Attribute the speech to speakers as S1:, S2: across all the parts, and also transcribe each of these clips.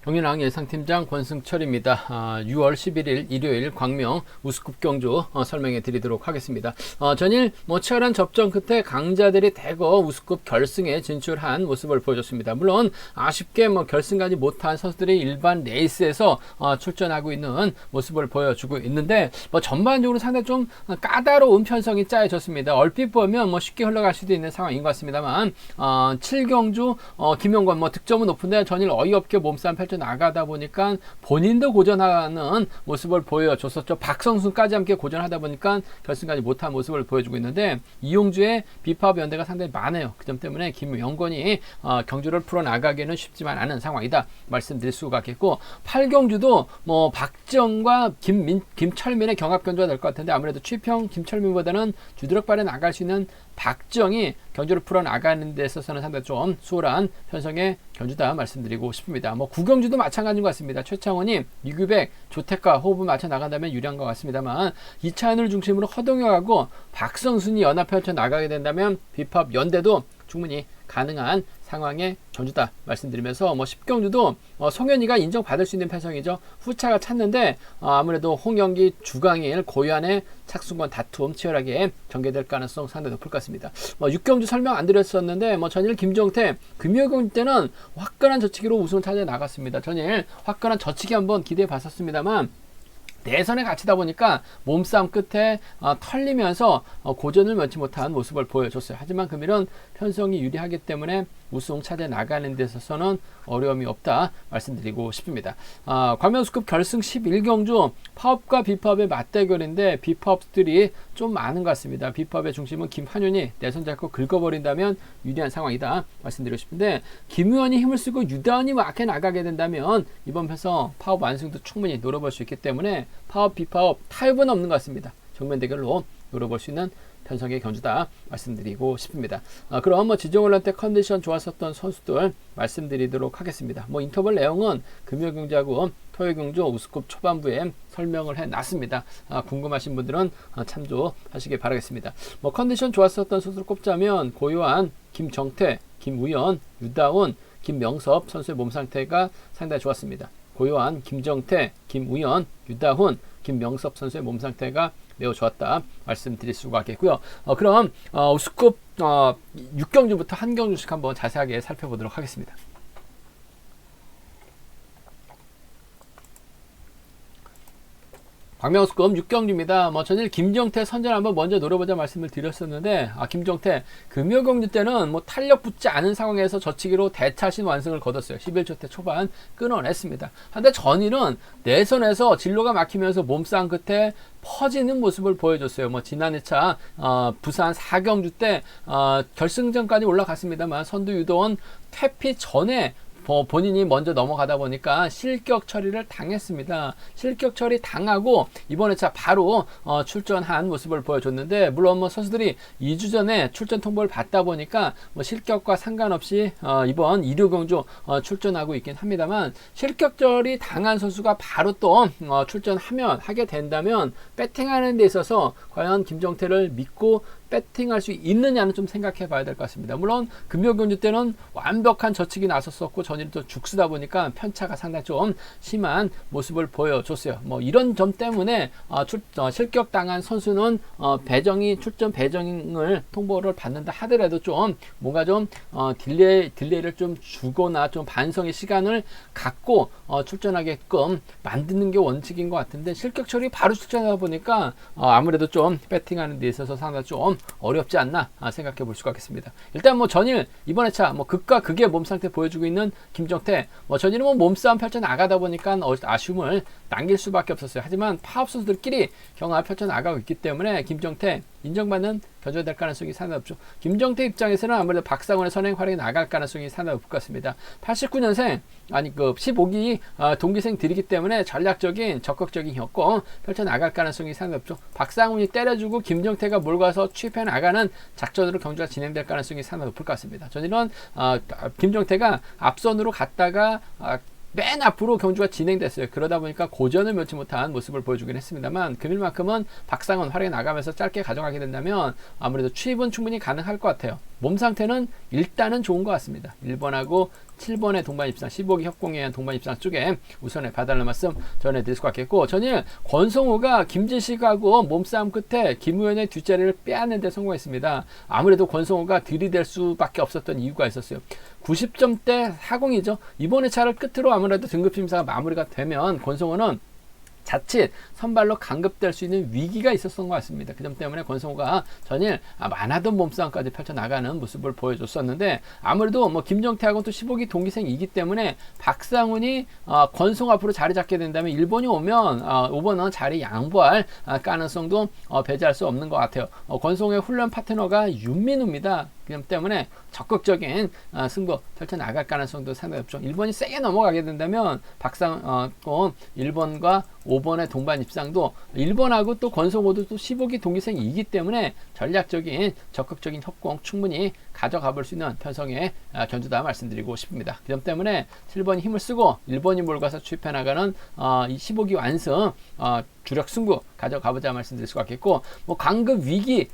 S1: 경인항 예상팀장 권승철입니다. 6월 11일 일요일 광명 우스컵 경주 설명해 드리도록 하겠습니다. 전일 치열한 접전 끝에 강자들이 대거 우스컵 결승에 진출한 모습을 보여줬습니다. 물론 아쉽게 결승까지 못한 선수들이 일반 레이스에서 출전하고 있는 모습을 보여주고 있는데 전반적으로 상당히 좀 까다로운 편성이 짜여졌습니다. 얼핏 보면 쉽게 흘러갈 수도 있는 상황인 것 같습니다만 7경주 김용건 득점은 높은데 전일 어이없게 몸싸움 펼쳐 나가다 보니까 본인도 고전하는 모습을 보여줬었죠. 박성순까지 함께 고전하다 보니까 결승까지 못한 모습을 보여주고 있는데 이용주의 비파업 연대가 상당히 많아요. 그 점 때문에 김영건이 경주를 풀어나가기는 쉽지만 않은 상황이다 말씀드릴 수가 있겠고, 8경주도 박지영과 김철민의 경합 경주가 될 것 같은데 아무래도 취평 김철민보다는 주드럭발에 나갈 수 있는 박지영이 경주를 풀어나가는 데 있어서는 상당히 좀 수월한 편성의 경주다 말씀드리고 싶습니다. 9경주도 마찬가지인 것 같습니다. 최창원이 이규백, 조태가 호흡을 맞춰 나간다면 유리한 것 같습니다만 2차원을 중심으로 허동혁하고 박성순이 연합 펼쳐 나가게 된다면 비팝 연대도 충분히 가능한 상황의 경주다 말씀드리면서 10경주도 송현이가 인정받을 수 있는 편성이죠. 후차가 찼는데 아무래도 홍영기, 주강일, 고유한의 착순권 다툼 치열하게 전개될 가능성 상당히 높을 것 같습니다. 6경주 설명 안 드렸었는데 전일 김정태, 금요경 때는 화끈한 저치기로 우승을 차지해 나갔습니다. 전일 화끈한 저치기 한번 기대해 봤었습니다만 내선에 갇히다 보니까 몸싸움 끝에 털리면서 고전을 면치 못한 모습을 보여줬어요. 하지만 금일은 편성이 유리하기 때문에 우승 차지해 나가는 데 있어서는 어려움이 없다 말씀드리고 싶습니다. 광명우스컵 결승 11경주 파업과 비파업의 맞대결인데 비파업들이 좀 많은 것 같습니다. 비파업의 중심은 김한윤이 내선 잡고 긁어버린다면 유리한 상황이다 말씀드리고 싶은데, 김우현이 힘을 쓰고 유다은이 막해 나가게 된다면 이번 편성 파업 완승도 충분히 노려볼 수 있기 때문에 파업 비파업 타협은 없는 것 같습니다. 정면 대결로 노려볼 수 있는 편성의 경주다 말씀드리고 싶습니다. 그럼 지정훈련 때 컨디션 좋았었던 선수들 말씀드리도록 하겠습니다. 인터벌 내용은 금요경주하고 토요경주 우스컵 초반부에 설명을 해놨습니다. 궁금하신 분들은 참조하시기 바라겠습니다. 컨디션 좋았었던 선수를 꼽자면 고요한, 김정태, 김우연, 유다운, 김명섭 선수의 몸 상태가 상당히 좋았습니다. 고요한, 김정태, 김우연, 유다훈, 김명섭 선수의 몸 상태가 매우 좋았다 말씀드릴 수가 있겠고요. 그럼 우스컵 6경주부터 한 경주씩 한번 자세하게 살펴보도록 하겠습니다. 광명우스컵 6경주입니다. 전일 김정태 선전 한번 먼저 노려보자 말씀을 드렸었는데 김정태 금요경주 때는 탄력 붙지 않은 상황에서 저치기로 대차신 완승을 거뒀어요. 11초 때 초반 끊어냈습니다. 한데 전일은 내선에서 진로가 막히면서 몸싸움 끝에 퍼지는 모습을 보여줬어요. 지난 2차 부산 4경주 때 결승전까지 올라갔습니다만 선두 유도원 퇴피 전에 본인이 먼저 넘어가다 보니까 실격 처리를 당했습니다. 실격 처리 당하고 이번 회차 바로 출전한 모습을 보여줬는데, 물론 선수들이 2주 전에 출전 통보를 받다 보니까 실격과 상관없이 이번 2류경주 출전하고 있긴 합니다만, 실격 처리 당한 선수가 바로 또 하게 된다면 배팅하는 데 있어서 과연 김정태를 믿고 배팅할 수 있느냐는 좀 생각해 봐야 될 것 같습니다. 물론 금요경주 때는 완벽한 저치기 나섰었고 전일은 또 죽쓰다 보니까 편차가 상당히 좀 심한 모습을 보여줬어요. 이런 점 때문에 실격당한 선수는 출전 배정을 통보를 받는다 하더라도 좀 뭔가 좀 딜레이를 좀 주거나 좀 반성의 시간을 갖고 출전하게끔 만드는 게 원칙인 것 같은데, 실격 처리 바로 출전하다 보니까 아무래도 좀 배팅하는 데 있어서 상당히 좀 어렵지 않나 생각해 볼 수가 있겠습니다. 일단 전일 이번 회차 극과 극의 몸 상태 보여주고 있는 김정태, 전일은 몸싸움 펼쳐 나가다 보니까 아쉬움을 남길 수밖에 없었어요. 하지만 파업 선수들끼리 경합 펼쳐 나가고 있기 때문에 김정태 인정받는 견줘야 될 가능성이 상당히 높죠. 김정태 입장에서는 아무래도 박상원의 선행 활약이 나갈 가능성이 상당히 높을 것 같습니다. 89년생 15기 동기생들이기 때문에 전략적인 적극적인 협공 펼쳐 나갈 가능성이 상당히 높죠. 박상훈이 때려주고 김정태가 몰가서 취입해 나가는 작전으로 경주가 진행될 가능성이 상당히 높을 것 같습니다. 저는 김정태가 앞선으로 갔다가 맨 앞으로 경주가 진행됐어요. 그러다 보니까 고전을 면치 못한 모습을 보여주긴 했습니다만, 금일만큼은 박상원 활약이 나가면서 짧게 가져가게 된다면 아무래도 취입은 충분히 가능할 것 같아요. 몸 상태는 일단은 좋은 것 같습니다. 1번하고 7번의 동반 입상 15기 협공에 의한 동반 입상 쪽에 우선에 봐달라는 말씀 전해드릴 수가 있겠고, 전일 권성호가 김지식하고 몸싸움 끝에 김우현의 뒷자리를 빼앗는 데 성공했습니다. 아무래도 권성호가 들이댈 수밖에 없었던 이유가 있었어요. 90점대 하공이죠. 이번에 차를 끝으로 아무래도 등급심사가 마무리가 되면 권성호는 자칫 선발로 강급될 수 있는 위기가 있었던 것 같습니다. 그 점 때문에 권성호가 전일 많아던 몸싸움까지 펼쳐나가는 모습을 보여줬었는데, 아무래도 뭐 김정태하고 또 15기 동기생이기 때문에 박상훈이 권성호 앞으로 자리 잡게 된다면 1번이 오면 5번은 자리 양보할 가능성도 배제할 수 없는 것 같아요. 권성호의 훈련 파트너가 윤민우입니다. 그 점 때문에 적극적인 승부 펼쳐나갈 가능성도 상당히 높죠. 1번이 세게 넘어가게 된다면 박상훈 1번과 5번의 동반 입상도 1번하고 또 권성호도 또 15기 동기생이기 때문에 전략적인 적극적인 협공 충분히 가져가 볼 수 있는 편성의 견주다 말씀드리고 싶습니다. 그 점 때문에 7번이 힘을 쓰고 1번이 몰가서 추입해 나가는 이 15기 완승 주력 승부 가져가보자 말씀드릴 수가 있겠고, 뭐 강급 위기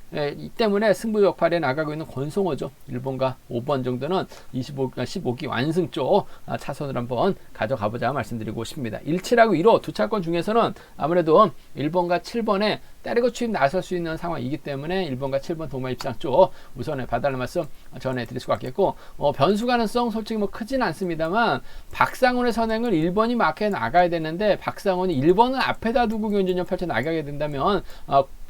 S1: 때문에 승부 역할에 나가고 있는 권성호죠. 1번과 5번 정도는 15기 완승 쪽 차선을 한번 가져가보자 말씀드리고 싶습니다. 17하고 1호 두 차권 중에서는 아무래도 1번과 7번에 때리고 추입 나설 수 있는 상황이기 때문에 1번과 7번 동반 입상 쪽 우선에 봐달라는 말씀 전해드릴 수가 있겠고, 변수 가능성 솔직히 뭐 크진 않습니다만 박상훈의 선행을 1번이 마크해 나가야 되는데 박상훈이 1번을 앞에다 두고 견준전 펼쳐 나가게 된다면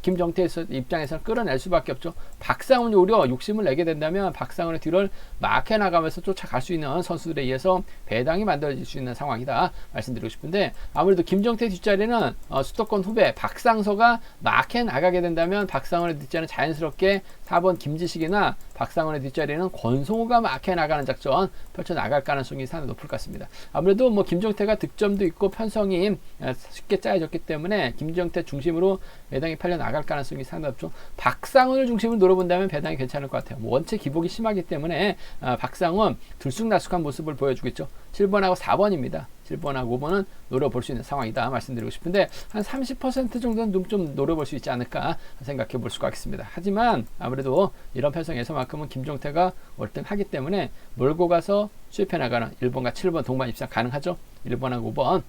S1: 김정태 입장에서는 끌어낼 수밖에 없죠. 박상훈이 오히려 욕심을 내게 된다면 박상훈의 뒤를 막해 나가면서 쫓아갈 수 있는 선수들에 의해서 배당이 만들어질 수 있는 상황이다 말씀드리고 싶은데, 아무래도 김정태 뒷자리는 수도권 후배 박상서가 막해 나가게 된다면 박상훈의 뒷자리는 자연스럽게 4번 김지식이나 박상훈의 뒷자리는 권성호가 막해 나가는 작전 펼쳐 나갈 가능성이 상당히 높을 것 같습니다. 아무래도 뭐 김정태가 득점도 있고 편성이 쉽게 짜여졌기 때문에 김정태 중심으로 배당이 팔려 나갈 가능성이 상당히 높죠. 박상훈을 중심으로 노려본다면 배당이 괜찮을 것 같아요. 뭐 원체 기복이 심하기 때문에 박상훈 들쑥날쑥한 모습을 보여주겠죠. 7번하고 4번입니다. 7번하고 5번은 노려볼 수 있는 상황이다 말씀드리고 싶은데, 한 30% 정도는 좀 노려볼 수 있지 않을까 생각해 볼 수가 있습니다. 하지만 아무래도 이런 편성에서만큼은 김종태가 월등하기 때문에 몰고 가서 수입해 나가는 1번과 7번 동반 입상 가능하죠. 1번하고 5번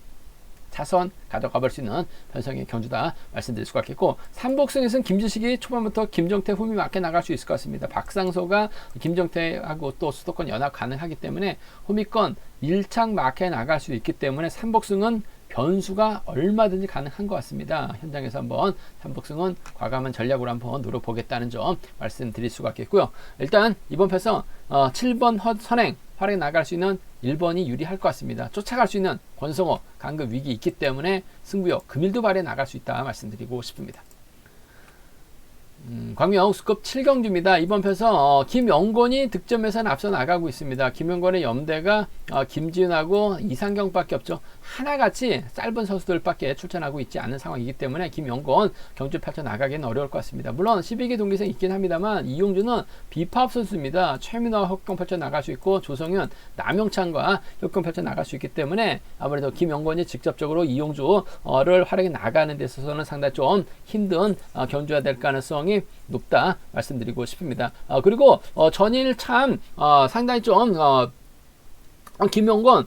S1: 차선 가져가 볼 수 있는 편성의 경주다 말씀드릴 수가 있겠고, 3복승에서는 김지식이 초반부터 김정태 후미 맞게 나갈 수 있을 것 같습니다. 박상소가 김정태하고 또 수도권 연합 가능하기 때문에 후미권 1창 마크에 나갈 수 있기 때문에 3복승은 변수가 얼마든지 가능한 것 같습니다. 현장에서 한번 3복승은 과감한 전략으로 한번 노려보겠다는 점 말씀드릴 수가 있겠고요. 일단 이번 편성 7번 선행 활약에 나갈 수 있는 1번이 유리할 것 같습니다. 쫓아갈 수 있는 권성호 강급 위기 있기 때문에 승부욕 금일도 발에 나갈 수 있다 말씀드리고 싶습니다. 광명 우수급 7경주입니다. 이번 편성 김영권이 득점에서는 앞서 나가고 있습니다. 김영권의 염대가 김지훈하고 이상경밖에 없죠. 하나같이 짧은 선수들밖에 출전하고 있지 않은 상황이기 때문에 김영권 경주 펼쳐 나가기는 어려울 것 같습니다. 물론 12기 동기생 있긴 합니다만 이용주는 비파업 선수입니다. 최민호와 협공 펼쳐 나갈 수 있고 조성윤, 남영찬과 협공 펼쳐 나갈 수 있기 때문에 아무래도 김영권이 직접적으로 이용주를 활약해 나가는 데 있어서는 상당히 좀 힘든 경주가 될 가능성이 높다 말씀드리고 싶습니다. 그리고 전일 참 상당히 좀 김영권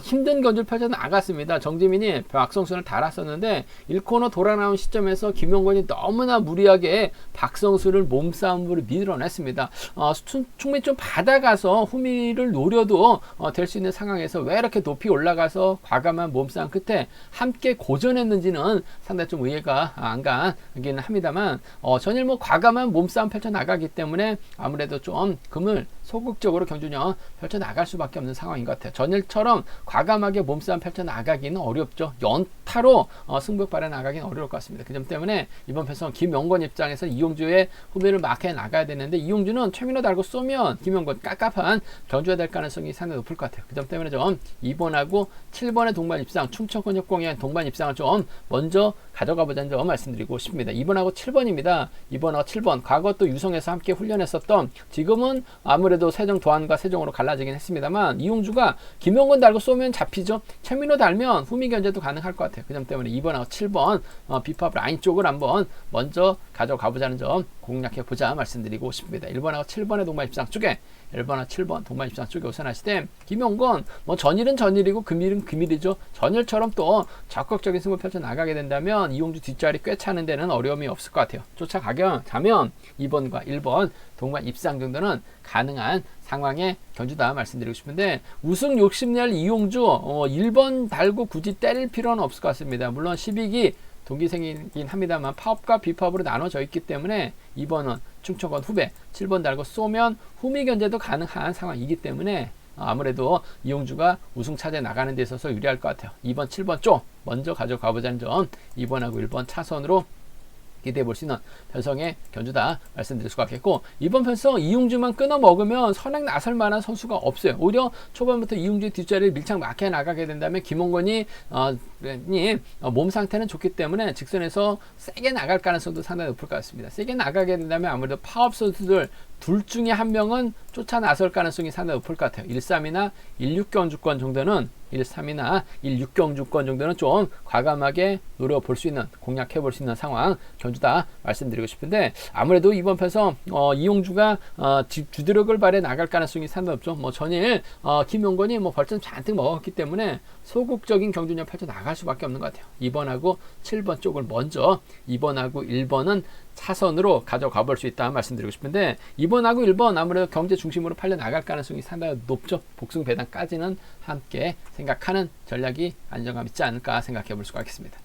S1: 힘든 견주를 펼쳐 나갔습니다. 정지민이 박성순을 달았었는데 1코너 돌아 나온 시점에서 김영권이 너무나 무리하게 박성수를 몸싸움으로 밀어냈습니다. 충분히 좀 받아가서 후미를 노려도 될 수 있는 상황에서 왜 이렇게 높이 올라가서 과감한 몸싸움 끝에 함께 고전했는지는 상당히 좀 이해가 안 가긴 합니다만, 전일 뭐 과감한 몸싸움 펼쳐 나가기 때문에 아무래도 좀 금을 소극적으로 경주력 펼쳐 나갈 수밖에 없는 상황인 것 같아요. 전일처럼 과감하게 몸싸움 펼쳐 나가기는 어렵죠. 연타로 승부 발에 나가기는 어려울 것 같습니다. 그 점 때문에 이번 편성 김영권 입장에서 이용주의 후배를 마크해 나가야 되는데 이용주는 최민호 달고 쏘면 김영권 깝깝한 견주가 될 가능성이 상당히 높을 것 같아요. 그 점 때문에 좀 2번하고 7번의 동반 입상, 춘천권 협공의 동반 입상을 좀 먼저 가져가 보자는 점 말씀드리고 싶습니다. 2번하고 7번입니다. 2번하고 7번 과거 또 유성에서 함께 훈련했었던, 지금은 아무래도 세종 도안과 세종으로 갈라지긴 했습니다만 이용주가 김영권 달고 쏘면 잡히죠. 최민호 달면 후미 견제도 가능할 것 같아요. 그 점 때문에 2번하고 7번 비팝 라인 쪽을 한번 먼저 가져가 보자는 점 공략해 보자 말씀드리고 싶습니다. 1번하고 7번의 동반 입상 쪽에 1번과 7번 동반 입장 쪽에 우선하시되 김용건 뭐 전일은 전일이고 금일은 금일이죠. 전일처럼 또 적극적인 승부 펼쳐 나가게 된다면 이용주 뒷자리 꽤 차는 데는 어려움이 없을 것 같아요. 쫓아가자면 2번과 1번 동반 입상 정도는 가능한 상황의 견주다 말씀드리고 싶은데 우승 욕심낼 이용주 1번 달고 굳이 때릴 필요는 없을 것 같습니다. 물론 12기 동기생이긴 합니다만 파업과 비파업으로 나눠져 있기 때문에 2번은 충청권 후배 7번 달고 쏘면 후미 견제도 가능한 상황이기 때문에 아무래도 이용주가 우승 차지에 나가는 데 있어서 유리할 것 같아요. 2번 7번 쪽 먼저 가져가 보자는 점 2번하고 1번 차선으로 기대해 볼 수 있는 편성의 견주다 말씀드릴 수가 있겠고 이번 편성 이용주만 끊어 먹으면 선행 나설 만한 선수가 없어요. 오히려 초반부터 이용주 뒷자리를 밀착 막혀 나가게 된다면 김홍건이 몸 상태는 좋기 때문에 직선에서 세게 나갈 가능성도 상당히 높을 것 같습니다. 세게 나가게 된다면 아무래도 파업 선수들 둘 중에 한 명은 쫓아 나설 가능성이 상당히 높을 것 같아요. 1-3이나 1-6경주권 정도는 1-3이나 1-6경주권 정도는 좀 과감하게 노려볼 수 있는 공략해 볼 수 있는 상황 견주다 말씀드리고 싶은데 아무래도 이번 편성 이용주가 주드력을 발휘해 나갈 가능성이 상당히 높죠. 뭐 전일 김용건이 뭐 벌점 잔뜩 먹었기 때문에 소극적인 경주력 펼쳐 나갈 수밖에 없는 것 같아요. 2번하고 7번 쪽을 먼저 2번하고 1번은 차선으로 가져가 볼 수 있다 말씀드리고 싶은데 2번하고 1번 아무래도 경제 중심으로 팔려 나갈 가능성이 상당히 높죠. 복승 배당까지는 함께 생각하는 전략이 안정감 있지 않을까 생각해 볼 수가 있겠습니다.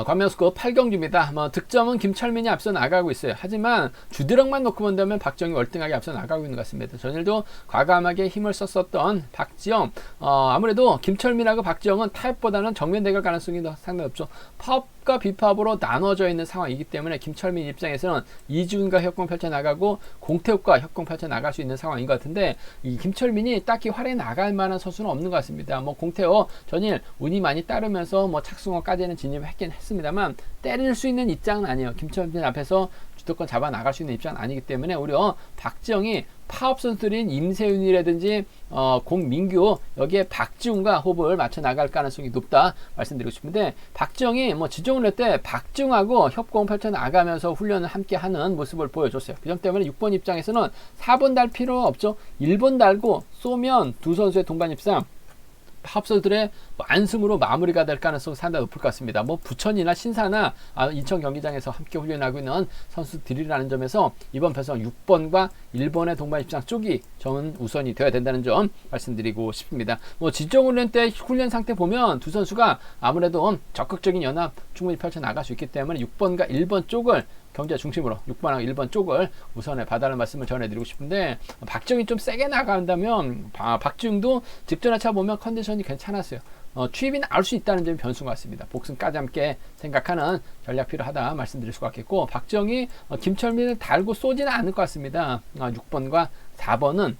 S1: 관명스코 8경주입니다. 득점은 김철민이 앞서 나가고 있어요. 하지만 주드력만 놓고 본다면 박지영이 월등하게 앞서 나가고 있는 것 같습니다. 전일도 과감하게 힘을 썼었던 박지영 아무래도 김철민하고 박지영은 타협보다는 정면 대결 가능성이 더 상당히 높죠. 파업과 비파업으로 나눠져 있는 상황이기 때문에 김철민 입장에서는 이준과 협공 펼쳐 나가고 공태욱과 협공 펼쳐 나갈 수 있는 상황인 것 같은데 이 김철민이 딱히 활에 나갈 만한 선수는 없는 것 같습니다. 뭐 공태욱 전일 운이 많이 따르면서 뭐 착승호까지는 진입했긴 했습니다만 때릴 수 있는 입장은 아니에요. 김철민 앞에서 주도권 잡아 나갈 수 있는 입장은 아니기 때문에 오히려 박지영이 파업 선수들인 임세윤이라든지 공민규 여기에 박지웅과 호흡을 맞춰 나갈 가능성이 높다 말씀드리고 싶은데 박지영이 뭐 지정을 할 때 박지웅하고 협공을 펼쳐 나가면서 훈련을 함께 하는 모습을 보여줬어요. 그 점 때문에 6번 입장에서는 4번 달 필요가 없죠. 1번 달고 쏘면 두 선수의 동반 입상 합선들의 완승으로 마무리가 될 가능성이 상당히 높을 것 같습니다. 뭐 부천이나 신사나 인천 경기장에서 함께 훈련하고 있는 선수들이라는 점에서 이번 편성 6번과 1번의 동반 입장 쪽이 저는 우선이 되어야 된다는 점 말씀드리고 싶습니다. 뭐 지정 훈련 때 훈련 상태 보면 두 선수가 아무래도 적극적인 연합 충분히 펼쳐 나갈 수 있기 때문에 6번과 1번 쪽을 경제 중심으로 6번하고 1번 쪽을 우선에 봐달라는 말씀을 전해드리고 싶은데 박지웅이 좀 세게 나간다면 박지웅도 직전화차 보면 컨디션이 괜찮았어요. 취입이 나올 수 있다는 점이 변수인 것 같습니다. 복승까지 함께 생각하는 전략 필요하다 말씀드릴 수가 있겠고 박지웅이 김철민을 달고 쏘지는 않을 것 같습니다. 6번과 4번은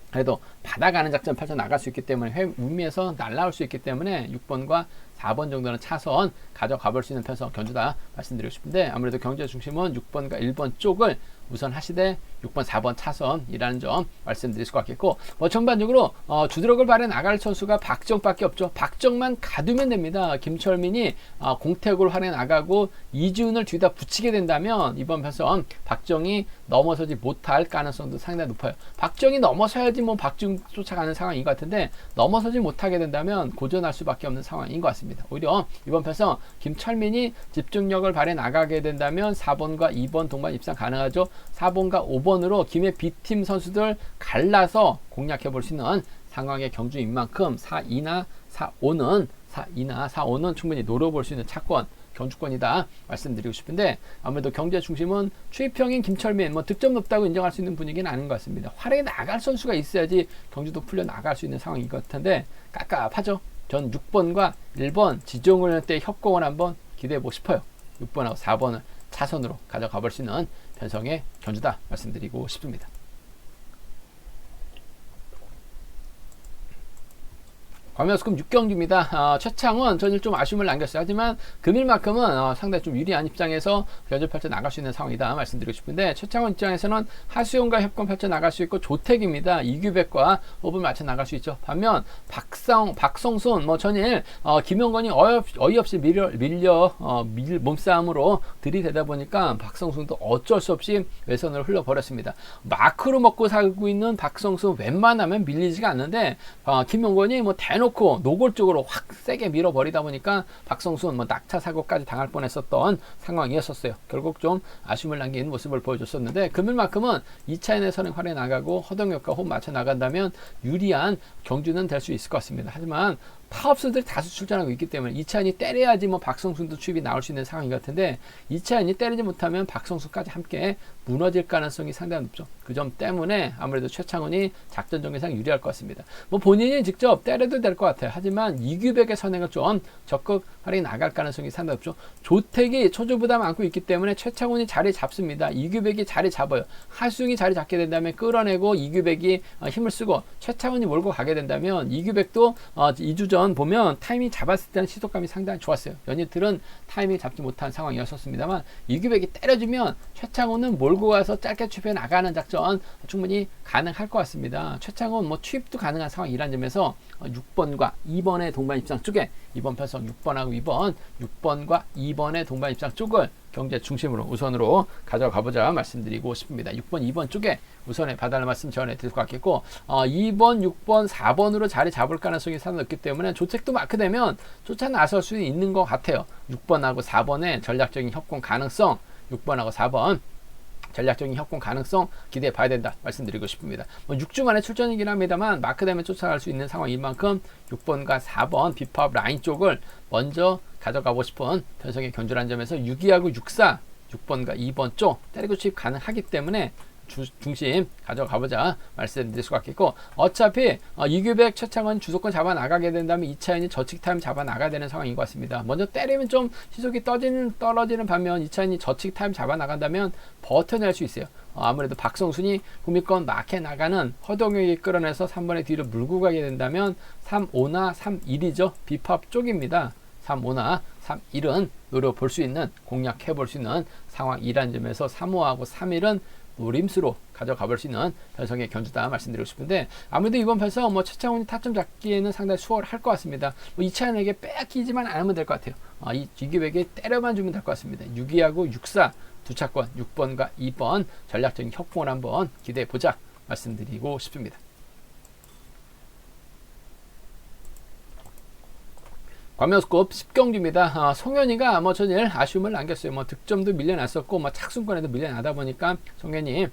S1: 그래도 받아가는 작전 펼쳐 나갈 수 있기 때문에 우미에서 날라올 수 있기 때문에 6번과 4번 정도는 차선 가져가 볼 수 있는 편성 견주다 말씀드리고 싶은데 아무래도 경제 중심은 6번과 1번 쪽을 우선 하시되 6번, 4번 차선이라는 점 말씀드릴 수 있겠고 뭐 전반적으로 주드력을 발휘해 나갈 선수가 박정밖에 없죠. 박정만 가두면 됩니다. 김철민이 공택을 활용해 나가고 이지훈을 뒤다 붙이게 된다면 이번 편성 박정이 넘어서지 못할 가능성도 상당히 높아요. 박정이 넘어서야지 뭐 박지웅 쫓아가는 상황인 것 같은데 넘어서지 못하게 된다면 고전할 수밖에 없는 상황인 것 같습니다. 오히려 이번 편성 김철민이 집중력을 발휘해 나가게 된다면 4번과 2번 동반 입상 가능하죠. 4번과 5번으로 김해 B팀 선수들 갈라서 공략해 볼 수 있는 상황의 경주인 만큼 4-2나 4-5는 충분히 노려볼 수 있는 차권 경주권이다 말씀드리고 싶은데 아무래도 경제 중심은 추입형인 김철민 뭐 득점 높다고 인정할 수 있는 분위기는 아닌 것 같습니다. 활에 나갈 선수가 있어야지 경주도 풀려 나갈 수 있는 상황인 것 같은데 깝깝하죠. 전 6번과 1번 지정을 할 때 협공을 한번 기대해 보고 싶어요. 6번하고 4번을 차선으로 가져가 볼 수 있는 편성의 견주다 말씀드리고 싶습니다. 광명우스컵 6경기입니다. 최창원 전일 좀 아쉬움을 남겼어요. 하지만 금일만큼은 상당히 좀 유리한 입장에서 견제 펼쳐 나갈 수 있는 상황이다 말씀드리고 싶은데, 최창원 입장에서는 하수용과 협공 펼쳐 나갈 수 있고 조택입니다. 이규백과 호흡을 맞춰 나갈 수 있죠. 반면 박성순 전일 김영건이 어이없이 밀려 몸싸움으로 들이대다 보니까 박성순도 어쩔 수 없이 외선으로 흘러버렸습니다. 마크로 먹고 살고 있는 박성순 웬만하면 밀리지가 않는데 김영건이 대놓고 노골적으로 확 세게 밀어버리다 보니까 박성순 낙차 사고까지 당할 뻔했었던 상황이었었어요. 결국 좀 아쉬움을 남긴 모습을 보여줬었는데, 금일만큼은 2차인의 선행 활에 나가고 허동혁과 호흡 맞춰 나간다면 유리한 경주는 될 수 있을 것 같습니다. 하지만 파업수들이 다수 출전하고 있기 때문에 2차인이 때려야지 박성순도 추입이 나올 수 있는 상황인 것 같은데, 2차인이 때리지 못하면 박성순까지 함께 무너질 가능성이 상당히 높죠. 그 점 때문에 아무래도 최창훈이 작전 전개상 유리할 것 같습니다. 본인이 직접 때려도 될 것 같아요. 하지만 이규백의 선행을 좀 적극 활용해 나갈 가능성이 상당히 높죠. 조택이 초조부담 안고 있기 때문에 최창훈이 자리 잡습니다. 이규백이 자리 잡아요. 하수용이 자리 잡게 된다면 끌어내고 이규백이 힘을 쓰고 최창훈이 몰고 가게 된다면, 이규백도 2주 전 보면 타이밍 잡았을 때는 시속감이 상당히 좋았어요. 연이틀은 타이밍 잡지 못한 상황이었었습니다만, 이규백이 때려주면 최창훈은 몰고 가서 짧게 추입해 나가는 작전 충분히 가능할 것 같습니다. 최창훈 추입도 가능한 상황이란 점에서 6번과 2번의 동반 입장 쪽에, 이번 편성 6번하고 2번, 6번과 2번의 동반 입장 쪽을 경제 중심으로 우선으로 가져가 보자 말씀드리고 싶습니다. 6번, 2번 쪽에 우선에 봐달라는 말씀 전해드릴 것 같겠고, 2번, 6번, 4번으로 자리 잡을 가능성이 상당히 높기 때문에 조책도 마크되면 쫓아 나설 수 있는 것 같아요. 6번하고 4번의 전략적인 협공 가능성, 6번하고 4번 전략적인 협공 가능성 기대해 봐야 된다 말씀드리고 싶습니다. 6주 만에 출전이긴 합니다만 마크되면 쫓아갈 수 있는 상황인 만큼 6번과 4번 비파업 라인 쪽을 먼저 가져가고 싶은 편성의 견주라는 점에서 6위하고 6사, 6번과 2번 쪽 때리고 추입 가능하기 때문에 중심 가져가보자 말씀드릴 수가 있겠고, 어차피 이규백, 최창원 주도권 잡아 나가게 된다면 2차인이 저측 타임 잡아 나가야 되는 상황인 것 같습니다. 먼저 때리면 좀 시속이 떨어지는 반면 2차인이 저측 타임 잡아 나간다면 버텨낼 수 있어요. 아무래도 박성순이 후미권 막해 나가는 허동혁이 끌어내서 3번의 뒤로 물고 가게 된다면 3-5나 3-1이죠. 비팝 쪽입니다. 3-5나 3-1은 노려볼 수 있는, 공략해 볼 수 있는 상황이라는 점에서 3-5하고 3-1은 노림수로 가져가 볼 수 있는 편성의 견주다 말씀드리고 싶은데, 아무래도 이번 편성 최창훈이 타점 잡기에는 상당히 수월할 것 같습니다. 이차인에게 빼앗기지만 않으면 될 것 같아요. 이규백에 때려만 주면 될 것 같습니다. 6위하고 6사 두 차권 6번과 2번 전략적인 협공을 한번 기대해 보자 말씀드리고 싶습니다. 광명우스컵 10경기입니다. 송현이가 전일 아쉬움을 남겼어요. 득점도 밀려났었고 착순권에도 밀려나다 보니까 송현이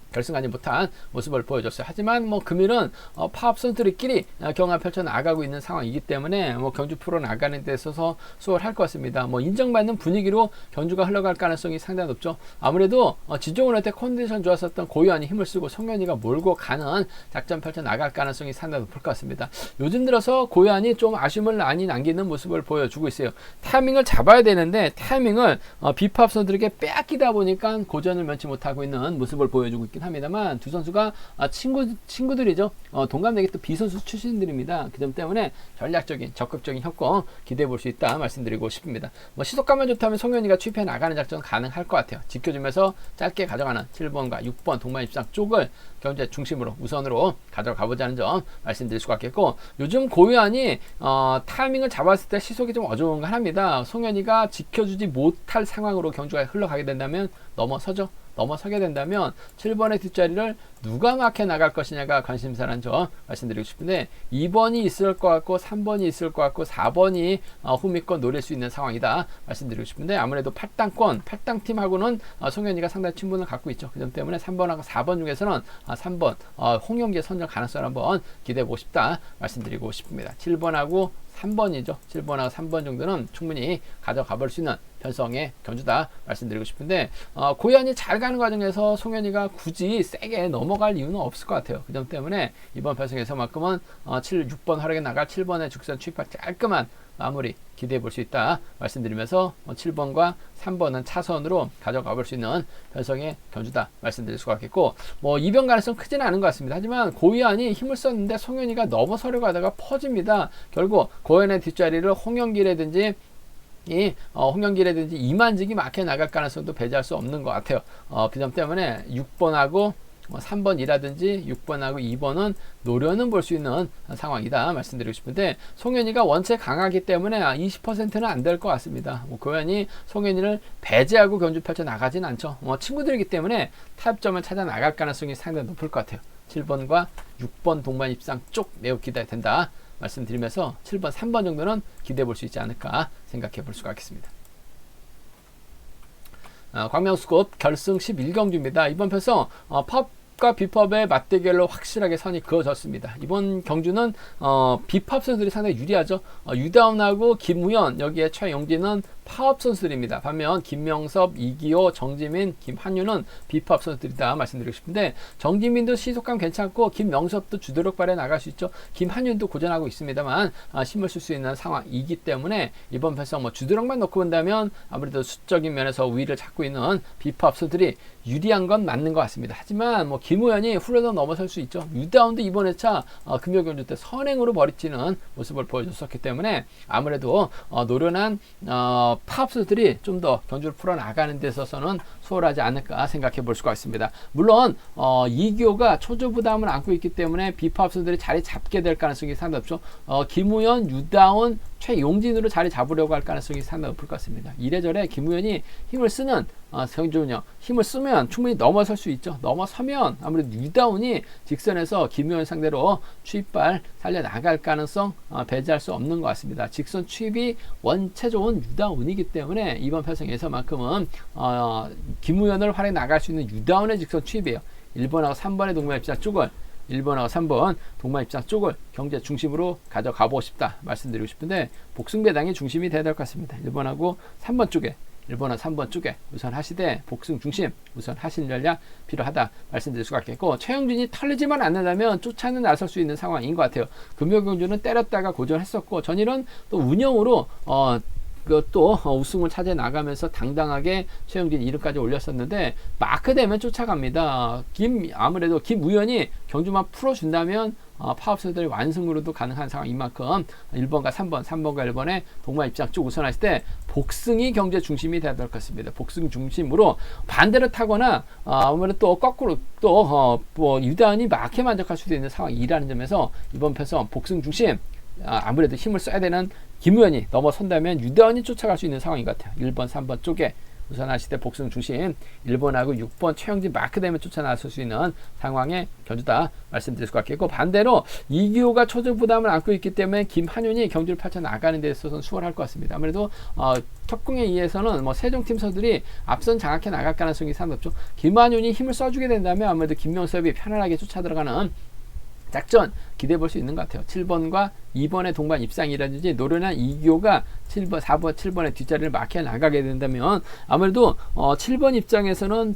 S1: 결승하지 못한 모습을 보여줬어요. 하지만 금일은 파업 선수들끼리 경합 펼쳐 나가고 있는 상황이기 때문에 경주 프로 나가는 데 있어서 수월할 것 같습니다. 인정받는 분위기로 경주가 흘러갈 가능성이 상당히 높죠. 아무래도 지종훈한테 컨디션 좋았었던 고유한이 힘을 쓰고 송현이가 몰고 가는 작전 펼쳐 나갈 가능성이 상당히 높을 것 같습니다. 요즘 들어서 고유한이 좀 아쉬움을 많이 남기는 모습을 보여주고 있어요. 타이밍을 잡아야 되는데 타이밍을 비파업 선수들에게 빼앗기다 보니까 고전을 면치 못하고 있는 모습을 보여주고 있긴 합니다만, 두 선수가 친구들이죠. 동갑내기 또 비선수 출신들입니다. 그 점 때문에 전략적인 적극적인 협공 기대해 볼 수 있다 말씀드리고 싶습니다. 시속감만 좋다면 송현이가 취입해 나가는 작전 가능할 것 같아요. 지켜주면서 짧게 가져가는 7번과 6번 동반 입장 쪽을 경제 중심으로 우선으로 가져가 보자는 점 말씀드릴 수가 있겠고, 요즘 고유한이 타이밍을 잡았을 때 시속이 좀 어중간한 합니다. 송현이가 지켜주지 못할 상황으로 경주가 흘러가게 된다면 넘어서게 된다면 7번의 뒷자리를 누가 막혀 나갈 것이냐가 관심사라는 점 말씀드리고 싶은데, 2번이 있을 것 같고 3번이 있을 것 같고 4번이 후미권 노릴 수 있는 상황이다 말씀드리고 싶은데, 아무래도 8당팀하고는 송현이가 상당히 친분을 갖고 있죠. 그 점 때문에 3번하고 4번 중에서는 3번 홍영기의 선정 가능성을 한번 기대해 보고 싶다 말씀드리고 싶습니다. 7번하고 3번이죠. 7번하고 3번 정도는 충분히 가져가 볼 수 있는 편성의 견주다 말씀드리고 싶은데, 고현이 잘 가는 과정에서 송현이가 굳이 세게 넘어갈 이유는 없을 것 같아요. 그 점 때문에 이번 편성에서만큼은 6번 활약에 나갈 7번의 죽선 취입할 깔끔한 마무리 기대해 볼 수 있다 말씀드리면서 7번과 3번은 차선으로 가져가 볼 수 있는 편성의 견주다 말씀드릴 수가 있겠고, 이변 가능성 크지는 않은 것 같습니다. 하지만 고의안이 힘을 썼는데 송현이가 넘어서려 가다가 퍼집니다. 결국 고현의 뒷자리를 홍영기라든지 이만직이 막혀 나갈 가능성도 배제할 수 없는 것 같아요. 그 점 때문에 6번하고 3번이라든지 6번하고 2번은 노려는 볼 수 있는 상황이다 말씀드리고 싶은데, 송현이가 원체 강하기 때문에 20%는 안 될 것 같습니다. 고현이 송현이를 배제하고 견주 펼쳐 나가진 않죠. 친구들이기 때문에 타협점을 찾아 나갈 가능성이 상당히 높을 것 같아요. 7번과 6번 동반 입상 쪽 매우 기대된다 말씀드리면서 7번, 3번 정도는 기대해 볼 수 있지 않을까 생각해 볼 수가 있겠습니다. 광명우스컵 결승 11경주입니다. 이번 편성 팝과 비팝의 맞대결로 확실하게 선이 그어졌습니다. 이번 경주는 비팝 선수들이 상당히 유리하죠. 유다운하고 김우현, 여기에 최용진은 파업 선수들입니다. 반면 김명섭, 이기호, 정지민, 김한유는 비팝 선수들이다 말씀드리고 싶은데, 정지민도 시속감 괜찮고 김명섭도 주도력 발휘해 나갈 수 있죠. 김한유도 고전하고 있습니다만 힘을 쓸 수 있는 상황이기 때문에 이번 편성 주도력만 놓고 본다면 아무래도 수적인 면에서 우위를 잡고 있는 비팝 선수들이 유리한 건 맞는 것 같습니다. 하지만 김우현이 훌러덩 넘어설 수 있죠. 유다운도 이번 회차 금요경주 때 선행으로 버리치는 모습을 보여줬었기 때문에 아무래도 노련한 파업수들이 좀 더 경주를 풀어나가는 데 있어서는 수월하지 않을까 생각해 볼 수가 있습니다. 물론 이기호가 초조 부담을 안고 있기 때문에 비파업수들이 자리 잡게 될 가능성이 상당히 높죠. 김우현, 유다운, 최용진으로 자리 잡으려고 할 가능성이 상당히 높을 것 같습니다. 이래저래 김우현이 힘을 쓰는 경주운영, 힘을 쓰면 충분히 넘어설 수 있죠. 넘어서면 아무래도 유다운이 직선에서 김우현 상대로 추입발 살려나갈 가능성 배제할 수 없는 것 같습니다. 직선 추입이 원체 좋은 유다운이기 때문에 이번 편성에서만큼은 김우현을 활용해 나갈 수 있는 유다운의 직선 추입이에요. 1번하고 3번의 동반 입장 쪽을 1번하고 3번 동반 입장 쪽을 경제 중심으로 가져가보고 싶다 말씀드리고 싶은데, 복승 배당이 중심이 돼야 될 것 같습니다. 1번하고 3번 쪽에 1번하고 3번 쪽에 우선 하시되 복승 중심 우선 하실 전략 필요하다 말씀드릴 수가 있겠고, 최영준이 털리지만 않는다면 쫓아는 나설 수 있는 상황인 것 같아요. 금요경주는 때렸다가 고전했었고, 전일은 또 운영으로 또 우승을 차지해 나가면서 당당하게 최영진 이름까지 올렸었는데, 마크 되면 쫓아갑니다. 아무래도 김우현이 경주만 풀어준다면 파업선수들의 완승으로도 가능한 상황인 만큼 1번과 3번과 1번의 동반 입장 쪽 우선하실 때 복승이 경제 중심이 되어야 될 것 같습니다. 복승 중심으로 반대로 타거나 아무래도 또 거꾸로 또 유단이 막혀 만족할 수도 있는 상황이라는 점에서 이번 편성 복승 중심, 아무래도 힘을 써야 되는 김우현이 넘어선다면 유다운이 쫓아갈 수 있는 상황인 것 같아요. 1번, 3번 쪽에 우선 하실 때 복승 중심, 1번하고 6번 최영진 마크 되면 쫓아나설 수 있는 상황의 견주다 말씀드릴 수가 있겠고, 반대로 이기호가 초조 부담을 안고 있기 때문에 김한윤이 경주를 펼쳐 나가는 데 있어서는 수월할 것 같습니다. 아무래도 협공에 의해서는 세종팀 선수들이 앞선 장악해 나갈 가능성이 상당히 높죠. 김한윤이 힘을 써주게 된다면 아무래도 김명섭이 편안하게 쫓아 들어가는 작전 기대해 볼 수 있는 것 같아요. 7번과 2번의 동반 입상이라든지 노련한 이기호가 7번, 4번, 7번의 뒷자리를 막혀 나가게 된다면 아무래도 7번 입장에서는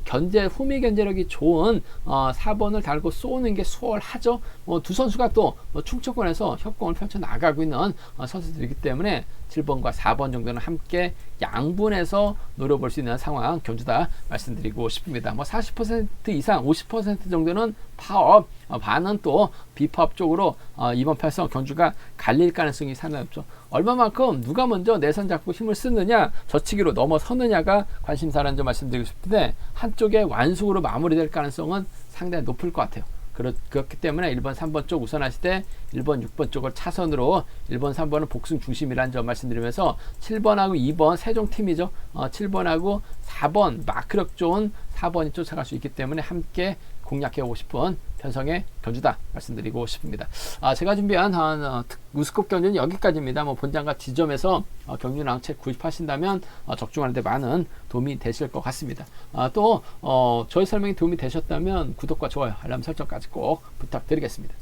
S1: 후미 견제력이 좋은 4번을 달고 쏘는 게 수월하죠. 두 선수가 또 충청권에서 협공을 펼쳐 나가고 있는 선수들이기 때문에 7번과 4번 정도는 함께 양분해서 노려볼 수 있는 상황 견주다 말씀드리고 싶습니다. 40% 이상 50% 정도는 파업, 반은 또 비파업 쪽으로 이번 편성 견주가 갈릴 가능성이 상당히 높죠. 얼마만큼 누가 먼저 내선 잡고 힘을 쓰느냐, 저치기로 넘어서느냐가 관심사라는 점 말씀드리고 싶은데, 한쪽의 완승으로 마무리될 가능성은 상당히 높을 것 같아요. 그렇기 때문에 1번, 3번 쪽 우선하실 때 1번, 6번 쪽을 차선으로 1번, 3번은 복승 중심이라는 점 말씀드리면서 7번하고 2번 세종팀이죠. 7번하고 4번 마크력 좋은 4번이 쫓아갈 수 있기 때문에 함께 공략해오고 싶은 편성의 견주다 말씀드리고 싶습니다. 제가 준비한 우스컵 견주는 여기까지입니다. 본장과 지점에서 경주랑 책 구입하신다면 적중하는 데 많은 도움이 되실 것 같습니다. 또 저희 설명이 도움이 되셨다면 구독과 좋아요, 알람 설정까지 꼭 부탁드리겠습니다.